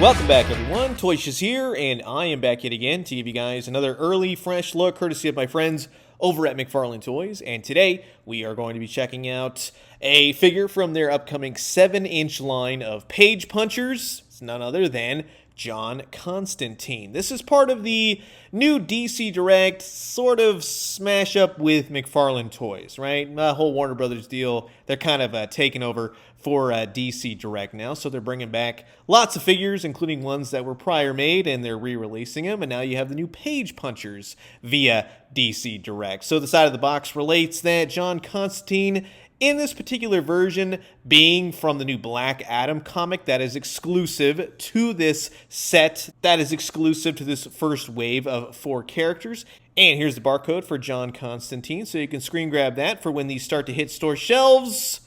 Welcome back, everyone. Toyshiz here, and I am back yet again to give you guys another early, fresh look courtesy of my friends over at McFarlane Toys. And today, we are going to be checking out a figure from their upcoming 7-inch line of page punchers. It's none other than John Constantine. This is part of the new DC Direct sort of smash up with McFarlane Toys, right? The whole Warner Brothers deal, they're kind of taking over for DC Direct now, so they're bringing back lots of figures, including ones that were prior made, and they're re-releasing them, and now you have the new page punchers via DC Direct. So the side of the box relates that John Constantine, in this particular version, being from the new Black Adam comic that is exclusive to this set, that is exclusive to this first wave of 4 characters. And here's the barcode for John Constantine, so you can screen grab that for when these start to hit store shelves.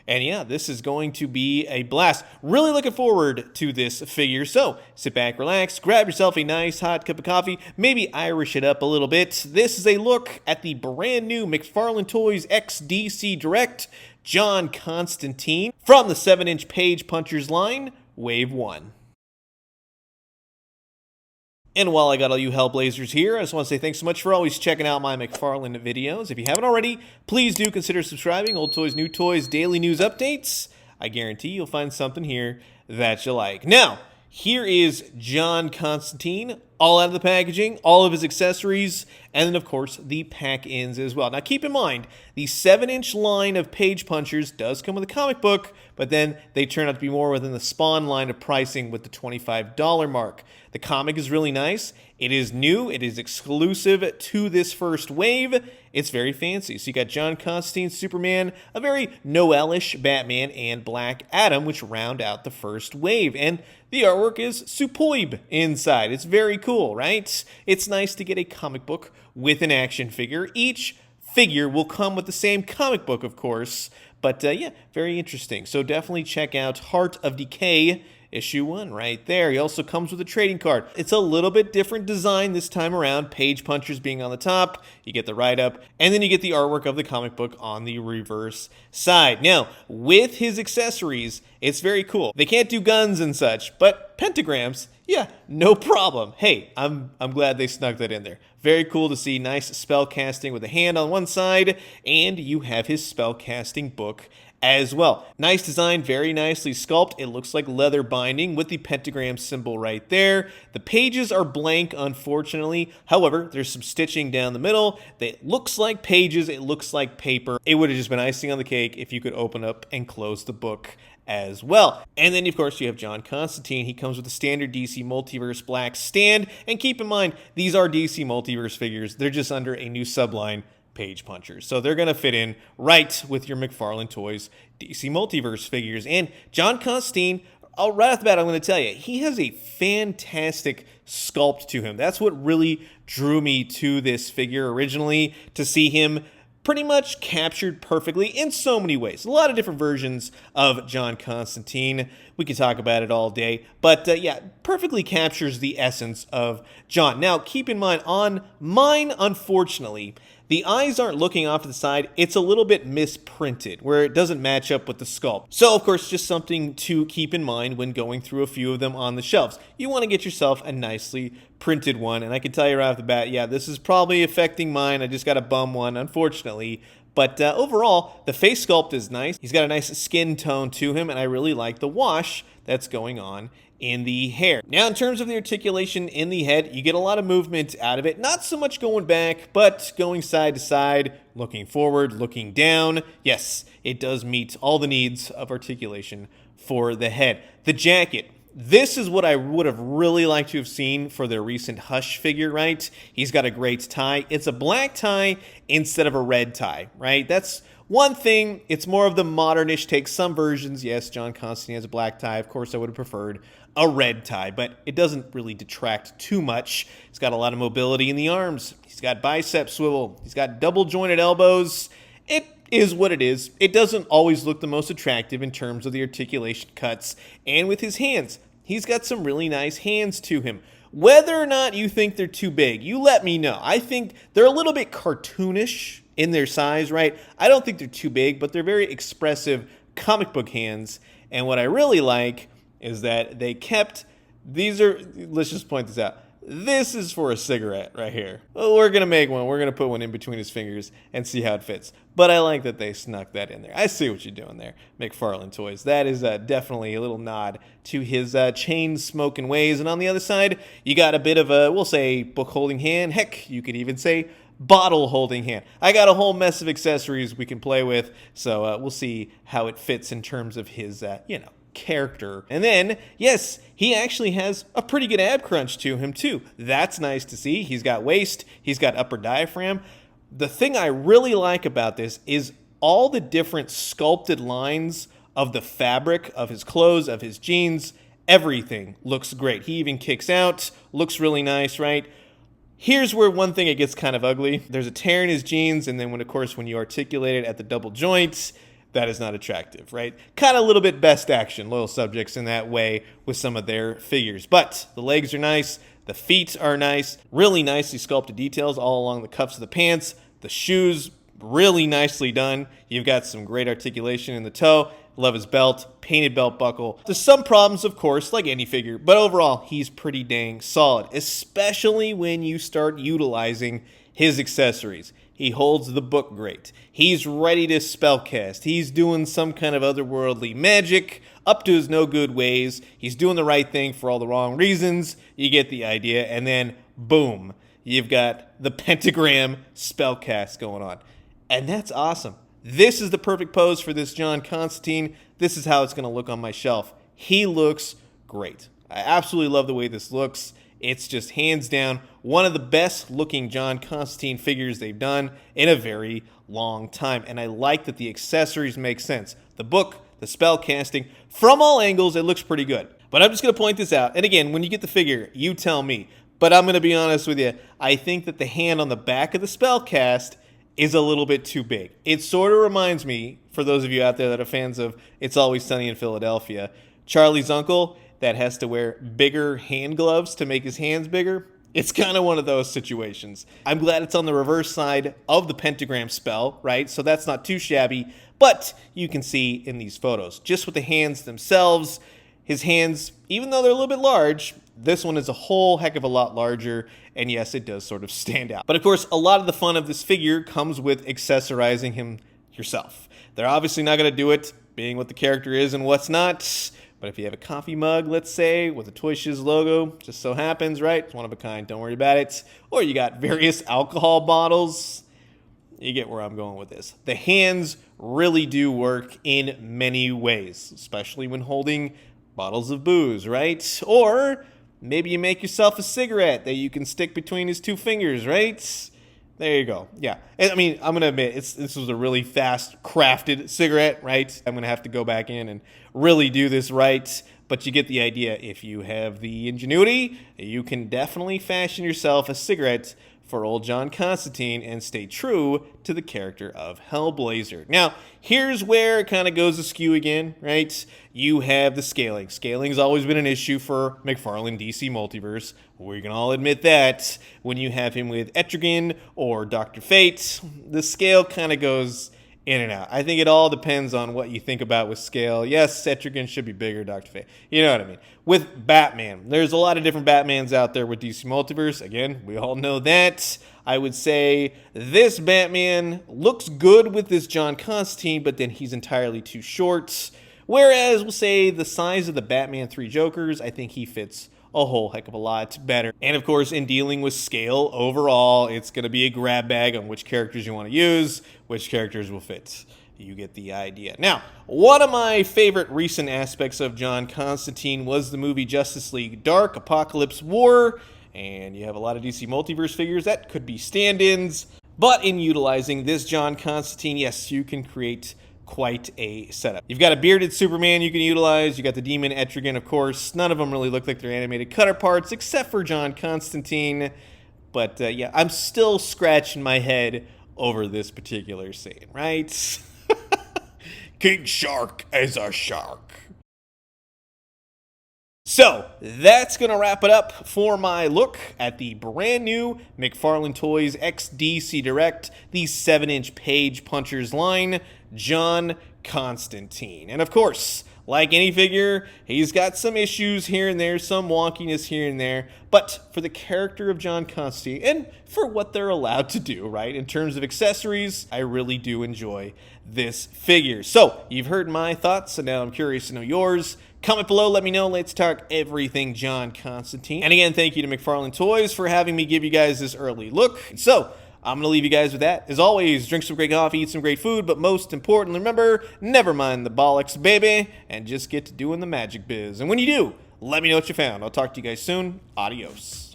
And yeah, this is going to be a blast. Really looking forward to this figure. So sit back, relax, grab yourself a nice hot cup of coffee, maybe Irish it up a little bit. This is a look at the brand new McFarlane Toys X DC Direct John Constantine from the 7-inch page punchers line, Wave 1. And while I got all you Hellblazers here, I just want to say thanks so much for always checking out my McFarlane videos. If you haven't already, please do consider subscribing. Old Toys, New Toys, daily news updates. I guarantee you'll find something here that you like. Now, here is John Constantine, all out of the packaging, all of his accessories, and then, of course, the pack-ins as well. Now, keep in mind, the 7-inch line of page punchers does come with a comic book, but then they turn out to be more within the Spawn line of pricing with the $25 mark. The comic is really nice. It is new. It is exclusive to this first wave. It's very fancy. So you got John Constantine, Superman, a very Noel-ish Batman, and Black Adam, which round out the first wave. And the artwork is superb inside. It's very cool, right? It's nice to get a comic book with an action figure. Each figure will come with the same comic book, of course. But yeah, very interesting. So definitely check out Heart of Decay Issue 1 right there. He also comes with a trading card. It's a little bit different design this time around, page punchers being on the top, you get the write-up, and then you get the artwork of the comic book on the reverse side. Now, with his accessories, it's very cool. They can't do guns and such, but pentagrams, yeah, no problem. Hey, I'm glad they snuck that in there. Very cool to see. Nice spell casting with a hand on one side, and you have his spell casting book as well. Nice design, very nicely sculpted. It looks like leather binding with the pentagram symbol right there. The pages are blank, unfortunately. However, there's some stitching down the middle. It looks like pages. It looks like paper. It would have just been icing on the cake if you could open up and close the book as well. And then, of course, you have John Constantine. He comes with the standard DC Multiverse black stand. And keep in mind, these are DC Multiverse figures. They're just under a new subline, page punchers. So they're going to fit in right with your McFarlane Toys DC Multiverse figures. And John Constantine, right off the bat, I'm going to tell you, he has a fantastic sculpt to him. That's what really drew me to this figure originally, to see him pretty much captured perfectly in so many ways. A lot of different versions of John Constantine. We could talk about it all day. But yeah, perfectly captures the essence of John. Now, keep in mind, on mine, unfortunately, the eyes aren't looking off to the side. It's a little bit misprinted, where it doesn't match up with the sculpt. So, of course, just something to keep in mind when going through a few of them on the shelves. You want to get yourself a nicely printed one, and I can tell you right off the bat, yeah, this is probably affecting mine. I just got a bum one, unfortunately. But overall, the face sculpt is nice. He's got a nice skin tone to him, and I really like the wash that's going on in the hair. Now, in terms of the articulation in the head, you get a lot of movement out of it. Not so much going back, but going side to side, looking forward, looking down. Yes, it does meet all the needs of articulation for the head. The jacket. This is what I would have really liked to have seen for their recent Hush figure, right? He's got a great tie. It's a black tie instead of a red tie, right? That's one thing. It's more of the modernish take. Some versions, yes, John Constantine has a black tie. Of course, I would have preferred a red tie, but it doesn't really detract too much. He's got a lot of mobility in the arms. He's got bicep swivel. He's got double jointed elbows. It is what it is. It doesn't always look the most attractive in terms of the articulation cuts. And with his hands, he's got some really nice hands to him. Whether or not you think they're too big, you let me know. I think they're a little bit cartoonish in their size, right? I don't think they're too big, but they're very expressive comic book hands. And what I really like is that they kept These are, let's just point this out. This is for a cigarette right here. Well, we're going to make one. We're going to put one in between his fingers and see how it fits. But I like that they snuck that in there. I see what you're doing there, McFarlane Toys. That is definitely a little nod to his chain-smoking ways. And on the other side, you got a bit of a, we'll say, book-holding hand. Heck, you could even say bottle-holding hand. I got a whole mess of accessories we can play with. So we'll see how it fits in terms of his, character. And then, yes, he actually has a pretty good ab crunch to him too. That's nice to see. He's got waist, he's got upper diaphragm. The thing I really like about this is all the different sculpted lines of the fabric of his clothes, of his jeans. Everything looks great. He even kicks out, looks really nice, right? Here's where one thing it gets kind of ugly. There's a tear in his jeans, and then when you articulate it at the double joints, that is not attractive, right? Kind of a little bit best action, loyal subjects in that way with some of their figures. But the legs are nice, the feet are nice, really nicely sculpted details all along the cuffs of the pants, the shoes, really nicely done. You've got some great articulation in the toe. Love his belt, painted belt buckle. There's some problems, of course, like any figure, but overall, he's pretty dang solid, especially when you start utilizing his accessories. He holds the book great. He's ready to spellcast. He's doing some kind of otherworldly magic up to his no good ways. He's doing the right thing for all the wrong reasons. You get the idea. And then, boom, you've got the pentagram spellcast going on. And that's awesome. This is the perfect pose for this John Constantine. This is how it's going to look on my shelf. He looks great. I absolutely love the way this looks. It's just hands down one of the best looking John Constantine figures they've done in a very long time. And I like that the accessories make sense. The book, the spell casting, from all angles, it looks pretty good. But I'm just going to point this out. And again, when you get the figure, you tell me. But I'm going to be honest with you. I think that the hand on the back of the spell cast is a little bit too big. It sort of reminds me, for those of you out there that are fans of It's Always Sunny in Philadelphia, Charlie's uncle that has to wear bigger hand gloves to make his hands bigger. It's kind of one of those situations. I'm glad it's on the reverse side of the pentagram spell, right? So that's not too shabby, but you can see in these photos, just with the hands themselves, his hands, even though they're a little bit large, this one is a whole heck of a lot larger, and yes, it does sort of stand out. But of course, a lot of the fun of this figure comes with accessorizing him yourself. They're obviously not going to do it, being what the character is and what's not. But if you have a coffee mug, let's say, with a Toy Shiz logo, just so happens, right? It's one of a kind, don't worry about it. Or you got various alcohol bottles. You get where I'm going with this. The hands really do work in many ways, especially when holding bottles of booze, right? Or maybe you make yourself a cigarette that you can stick between his two fingers, right? There you go. Yeah. I mean, I'm going to admit, this was a really fast crafted cigarette, right? I'm going to have to go back in and really do this right. But you get the idea. If you have the ingenuity, you can definitely fashion yourself a cigarette for old John Constantine and stay true to the character of HELLBLAZER. Now, here's where it kind of goes askew again, right? You have the scaling. Scaling's always been an issue for McFarlane DC Multiverse. We can all admit that. When you have him with Etrigan or Dr. Fate, the scale kind of goes in and out. I think it all depends on what you think about with scale. Yes, Etrigan should be bigger, Dr. Fate. You know what I mean. With Batman, there's a lot of different Batmans out there with DC Multiverse. Again, we all know that. I would say this Batman looks good with this John Constantine, but then he's entirely too short. Whereas, we'll say the size of the Batman 3 Jokers, I think he fits a whole heck of a lot better. And of course, in dealing with scale overall, it's going to be a grab bag on which characters you want to use, which characters will fit. You get the idea. Now, one of my favorite recent aspects of John Constantine was the movie Justice League Dark Apocalypse War, and you have a lot of DC Multiverse figures that could be stand-ins, but in utilizing this John Constantine, yes, you can create quite a setup. You've got a bearded Superman you can utilize. You got the Demon Etrigan, of course. None of them really look like they're animated cutter parts, except for John Constantine. But yeah, I'm still scratching my head over this particular scene, right? King Shark as a shark. So, that's going to wrap it up for my look at the brand new McFarlane Toys XDC Direct, the 7-inch Page Punchers line, John Constantine. And of course, like any figure, he's got some issues here and there, some wonkiness here and there, but for the character of John Constantine, and for what they're allowed to do, right, in terms of accessories, I really do enjoy this figure. So, you've heard my thoughts, and now I'm curious to know yours. Comment below, let me know. Let's talk everything John Constantine. And again, thank you to McFarlane Toys for having me give you guys this early look. So, I'm going to leave you guys with that. As always, drink some great coffee, eat some great food, but most importantly, remember, never mind the bollocks, baby, and just get to doing the magic biz. And when you do, let me know what you found. I'll talk to you guys soon. Adios.